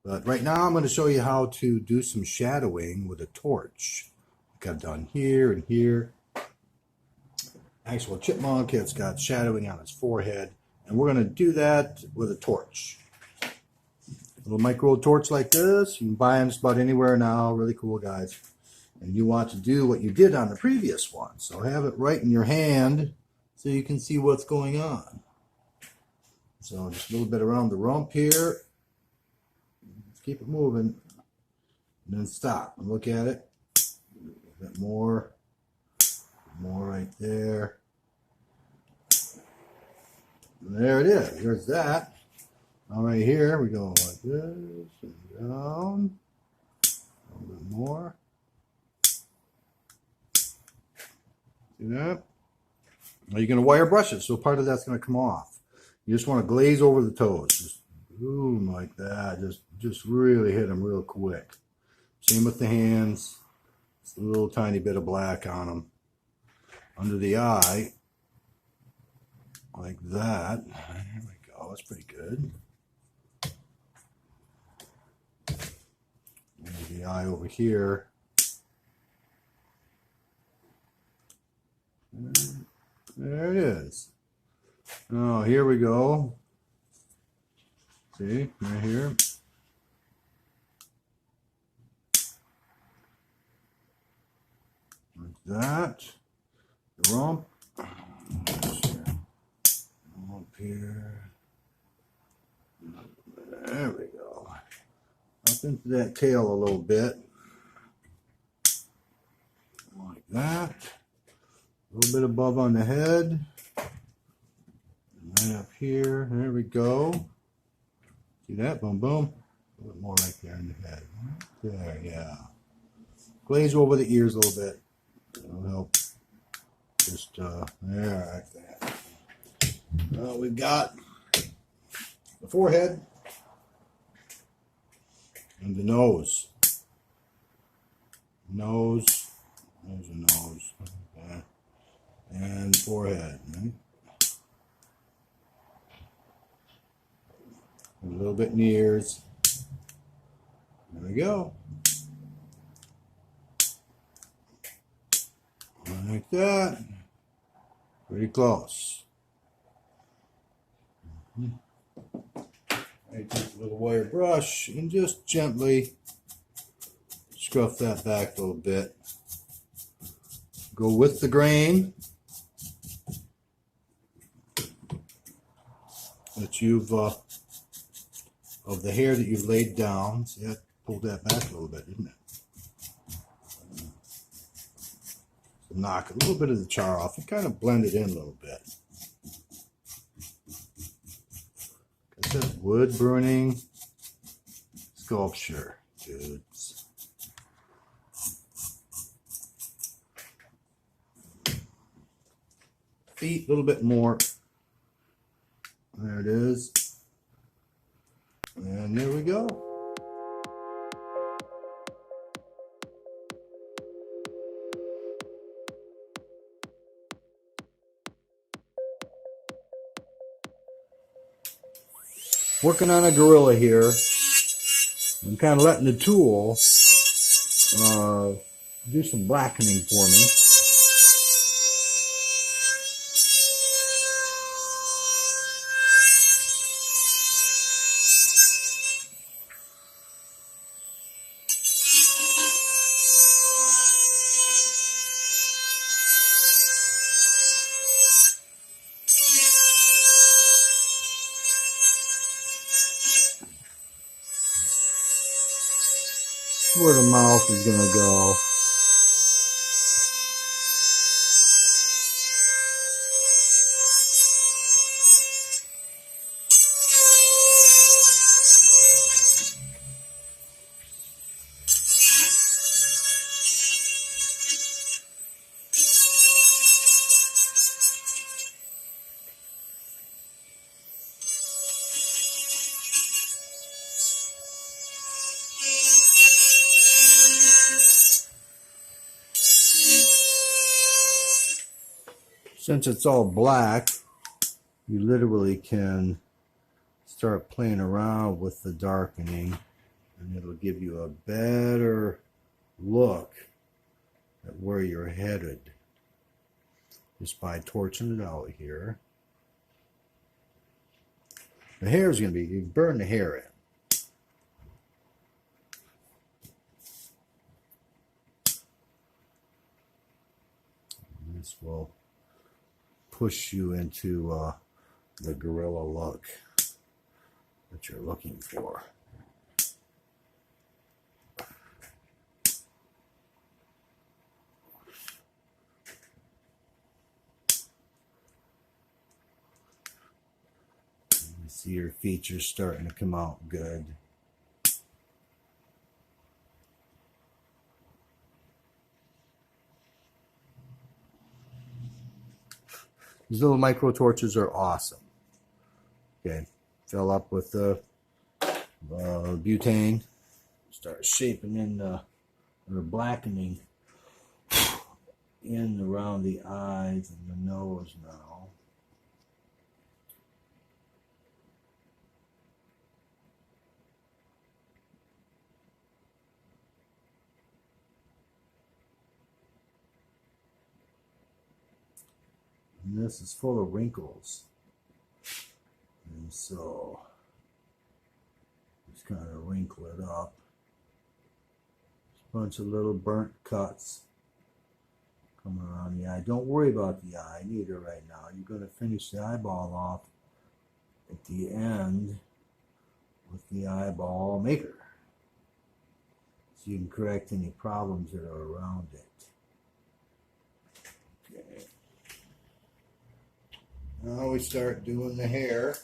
But right now I'm going to show you how to do some shadowing with a torch. Like I've done here and here. Actual chipmunk, it's got shadowing on its forehead. And we're going to do that with a torch. A little micro torch like this. You can buy them just about anywhere now. Really cool, guys. And you want to do what you did on the previous one. So have it right in your hand so you can see what's going on. So just a little bit around the rump here. Just keep it moving. And then stop and look at it. A bit more. More right there. And there it is. There's that. Now right here we go like this and down. A little bit more. See that? Now you're going to wire brush it, so part of that's going to come off. You just want to glaze over the toes. Just boom like that. Just really hit them real quick. Same with the hands. Just a little tiny bit of black on them. Under the eye. Like that. There we go. That's pretty good. Under the eye over here. There it is. Oh, here we go. See, right here. Like that. The rump. Rump here. There we go. Up into that tail a little bit. Like that. A little bit above on the head. Right up here. There we go. See that? Boom, boom. A little bit more right there in the head. There, yeah. Glaze over the ears a little bit. That'll help. Just, there, like that. Well, we've got the forehead and the nose. Nose. There's a nose. Okay. And forehead. Right? A little bit in the ears. There we go. Like that. Pretty close. I take a little wire brush and just gently scruff that back a little bit. Go with the grain that you've of the hair that you've laid down. See, that pulled that back a little bit, didn't it? So knock a little bit of the char off and kind of blend it in a little bit. Got that wood burning sculpture, dudes. Feet a little bit more. There it is. And there we go. Working on a gorilla here. I'm kind of letting the tool do some blackening for me. Where the mouth is going to go. Since it's all black, you literally can start playing around with the darkening give you a better look at where you're headed just by torching it out here. The hair is going to be, you burn the hair in. This will push you into the gorilla look that you're looking for. You see your features starting to come out good. These little micro torches are awesome. Okay, fill up with the butane. Start shaping in the, or blackening in around the eyes and the nose now. And this is full of wrinkles. And so, just kind of wrinkle it up. Just a bunch of little burnt cuts coming around the eye. Don't worry about the eye neither right now. You're going to finish the eyeball off at the end with the eyeball maker. So you can correct any problems that are around it. Okay. Now we start doing the hair.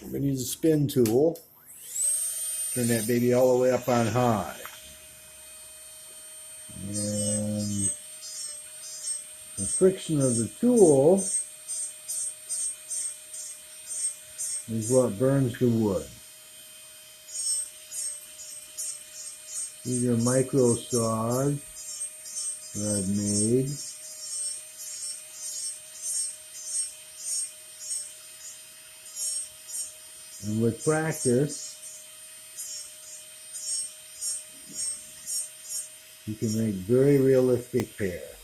We're going to use a spin tool. Turn that baby all the way up on high. And the friction of the tool is what burns the wood. These are micro saws that I've made. And with practice, you can make very realistic hair.